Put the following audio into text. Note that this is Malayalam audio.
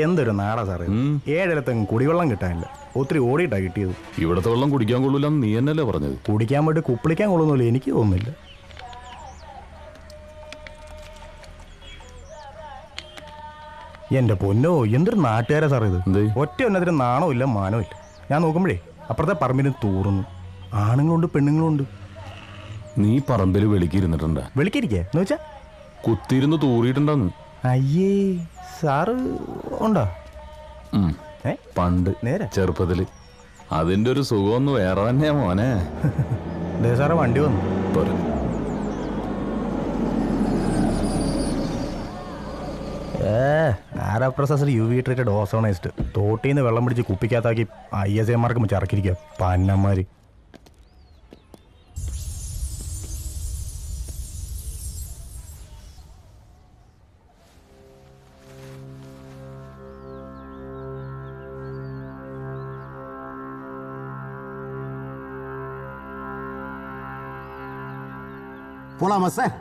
എന്തൊരു നാടാ സാറേ. 7 കുടിവെള്ളം കിട്ടാനില്ല. ഒത്തിരി ഓടിയിട്ടാ കിട്ടിയത്. ഇവിടുത്തെ വെള്ളം കുടിക്കാൻ കൊള്ളൂലെന്ന് നീ എന്നല്ലേ പറഞ്ഞത്? കുടിക്കാൻ വേണ്ടി കുപ്പിളിക്കാൻ കൊള്ളുന്നില്ല, എനിക്ക് തോന്നുന്നില്ല. എന്റെ പൊന്നോ, എന്തൊരു നാട്ടുകാരാ സാറേ ഇത്. ഒറ്റ ഒന്നതിന് നാണോ ഇല്ല മാനോ ഇല്ല. ഞാൻ നോക്കുമ്പോഴേ അപ്പുറത്തെ പറമ്പിന് തൂറുന്നു. ആണുങ്ങളുണ്ട് പെണ്ണുങ്ങളുണ്ട്. നീ പറമ്പിൽ വെളിക്കിരുന്നിട്ടുണ്ടാ? വെളിക്കിരിക്കേ എന്ന് വെച്ചാ കുത്തിയിരുന്ന് തൂറിയിട്ടുണ്ടെന്ന്. അയ്യേ, സാറ് ഉണ്ടോ? പണ്ട് നേരെ ചെറുപ്പത്തില്. അതിന്റെ ഒരു സുഖമൊന്ന് വേറെ തന്നെയാ മോനെ. സാറേ വണ്ടി വന്നു. ആരാപ്രസർ UV ട്രീറ്റഡ് ഓസോണൈസ്ഡ്. തോട്ടിന്ന് വെള്ളം പിടിച്ച് കുപ്പിക്കകത്താക്കി ISAമാർക്ക് ചറക്കിരിക്കുക പന്നമാര്. போலாமா சார்?